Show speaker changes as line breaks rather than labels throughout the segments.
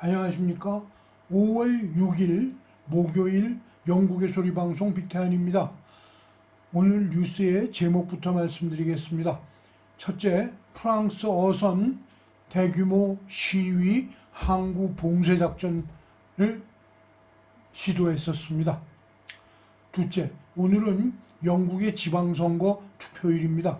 안녕하십니까. 5월 6일 목요일 영국의 소리방송 빅타연입니다. 오늘 뉴스의 제목부터 말씀드리겠습니다. 첫째, 프랑스 어선 대규모 시위 항구 봉쇄 작전을 시도했었습니다. 둘째, 오늘은 영국의 지방선거 투표일입니다.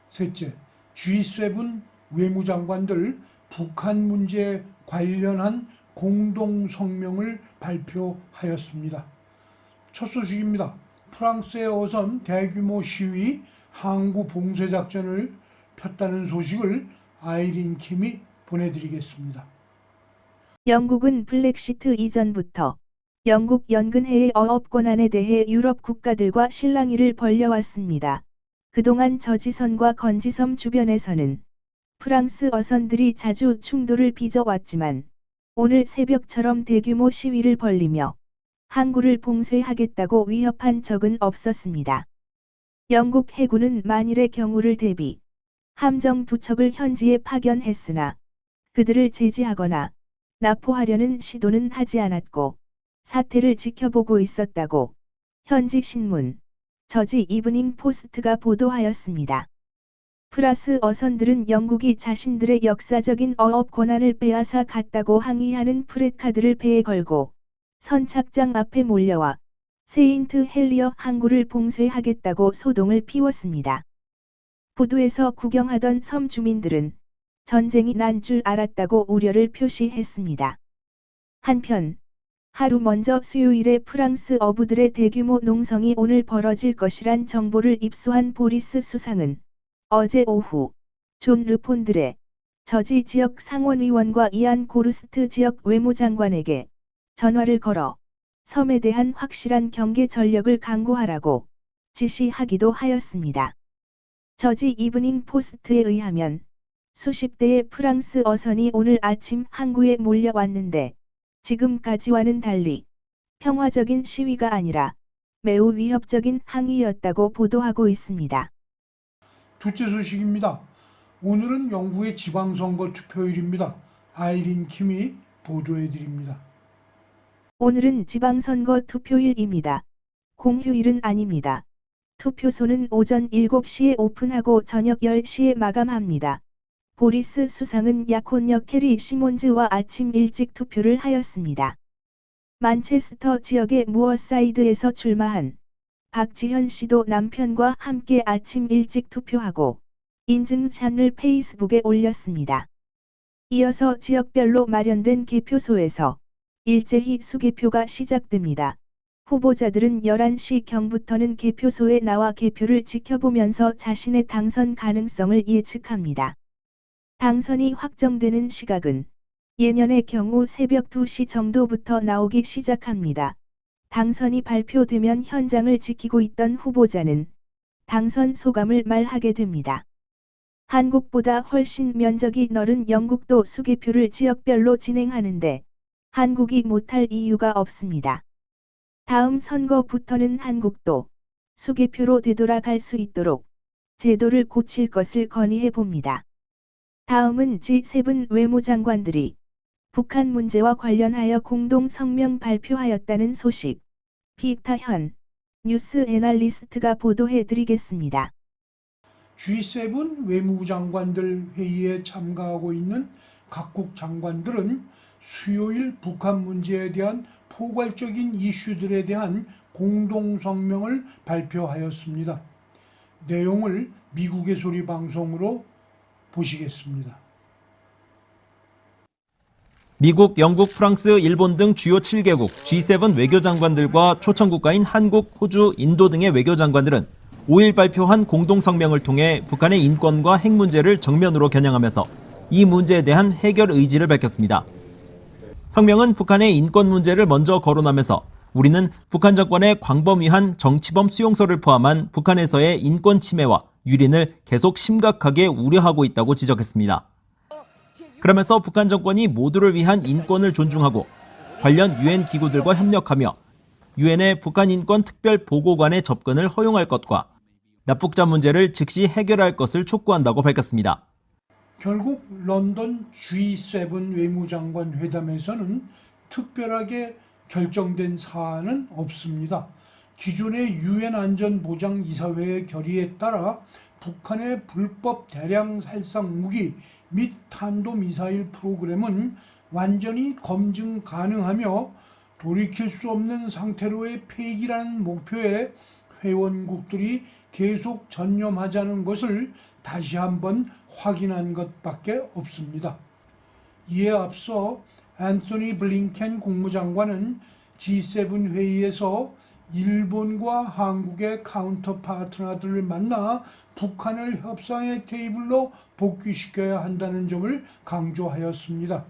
셋째, G7 외무장관들 북한 문제에 관련한 공동성명을 발표하였습니다. 첫 소식입니다. 프랑스의 어선 대규모 시위 항구 봉쇄 작전을 폈다는 소식을 아이린 킴이 보내드리겠습니다.
영국은 블랙시트 이전부터 영국 연근해의 어업 권한에 대해 유럽 국가들과 실랑이를 벌여왔습니다. 그동안 저지선과 건지섬 주변에서는 프랑스 어선들이 자주 충돌을 빚어왔지만 오늘 새벽처럼 대규모 시위를 벌리며 항구를 봉쇄하겠다고 위협한 적은 없었습니다. 영국 해군은 만일의 경우를 대비 함정 2척을 현지에 파견했으나 그들을 제지하거나 납포하려는 시도는 하지 않았고 사태를 지켜보고 있었다고 현지 신문 저지 이브닝 포스트가 보도하였습니다. 프랑스 어선들은 영국이 자신들의 역사적인 어업 권한을 빼앗아 갔다고 항의하는 프래카드를 배에 걸고 선착장 앞에 몰려와 세인트 헬리어 항구를 봉쇄하겠다고 소동을 피웠습니다. 부두에서 구경하던 섬 주민들은 전쟁이 난 줄 알았다고 우려를 표시했습니다. 한편 하루 먼저 수요일에 프랑스 어부들의 대규모 농성이 오늘 벌어질 것이란 정보를 입수한 보리스 수상은 어제 오후 존 르폰드레 저지 지역 상원의원과 이안 고르스트 지역 외무장관에게 전화를 걸어 섬에 대한 확실한 경계 전력을 강구하라고 지시하기도 하였습니다. 저지 이브닝 포스트에 의하면 수십 대의 프랑스 어선이 오늘 아침 항구에 몰려왔는데 지금까지와는 달리 평화적인 시위가 아니라 매우 위협적인 항의였다고 보도하고 있습니다.
둘째 소식입니다. 오늘은 영국의 지방선거 투표일입니다. 아이린 킴이 보도해드립니다.
오늘은 지방선거 투표일입니다. 공휴일은 아닙니다. 투표소는 오전 7시에 오픈하고 저녁 10시에 마감합니다. 보리스 수상은 약혼녀 캐리 시몬즈와 아침 일찍 투표를 하였습니다. 만체스터 지역의 무어사이드에서 출마한 박지현 씨도 남편과 함께 아침 일찍 투표하고 인증샷을 페이스북에 올렸습니다. 이어서 지역별로 마련된 개표소에서 일제히 수개표가 시작됩니다. 후보자들은 11시경부터는 개표소에 나와 개표를 지켜보면서 자신의 당선 가능성을 예측합니다. 당선이 확정되는 시각은 예년의 경우 새벽 2시 정도부터 나오기 시작합니다. 당선이 발표되면 현장을 지키고 있던 후보자는 당선 소감을 말하게 됩니다. 한국보다 훨씬 면적이 넓은 영국도 수개표를 지역별로 진행하는데 한국이 못할 이유가 없습니다. 다음 선거부터는 한국도 수개표로 되돌아갈 수 있도록 제도를 고칠 것을 건의해 봅니다. 다음은 G7 외무장관들이 북한 문제와 관련하여 공동 성명 발표하였다는 소식. 빅타현 뉴스 애널리스트가 보도해 드리겠습니다.
G7 외무장관들 회의에 참가하고 있는 각국 장관들은 수요일 북한 문제에 대한 포괄적인 이슈들에 대한 공동성명을 발표하였습니다. 내용을 미국의 소리 방송으로 보시겠습니다.
미국, 영국, 프랑스, 일본 등 주요 7개국 G7 외교장관들과 초청국가인 한국, 호주, 인도 등의 외교장관들은 5일 발표한 공동성명을 통해 북한의 인권과 핵 문제를 정면으로 겨냥하면서 이 문제에 대한 해결 의지를 밝혔습니다. 성명은 북한의 인권 문제를 먼저 거론하면서 우리는 북한 정권의 광범위한 정치범 수용소를 포함한 북한에서의 인권 침해와 유린을 계속 심각하게 우려하고 있다고 지적했습니다. 그러면서 북한 정권이 모두를 위한 인권을 존중하고 관련 유엔 기구들과 협력하며 유엔의 북한 인권 특별 보고관의 접근을 허용할 것과 납북자 문제를 즉시 해결할 것을 촉구한다고 밝혔습니다.
결국 런던 G7 외무장관 회담에서는 특별하게 결정된 사안은 없습니다. 기존의 유엔 안전보장이사회의 결의에 따라 북한의 불법 대량 살상 무기 및 탄도미사일 프로그램은 완전히 검증 가능하며 돌이킬 수 없는 상태로의 폐기라는 목표에 회원국들이 계속 전념하자는 것을 다시 한번 확인한 것밖에 없습니다. 이에 앞서 앤토니 블링켄 국무장관은 G7 회의에서 일본과 한국의 카운터 파트너들을 만나 북한을 협상의 테이블로 복귀시켜야 한다는 점을 강조하였습니다.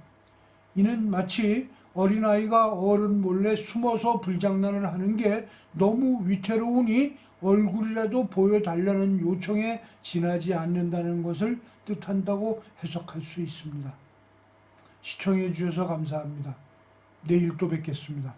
이는 마치 어린아이가 어른 몰래 숨어서 불장난을 하는 게 너무 위태로우니 얼굴이라도 보여달라는 요청에 지나지 않는다는 것을 뜻한다고 해석할 수 있습니다. 시청해 주셔서 감사합니다. 내일 또 뵙겠습니다.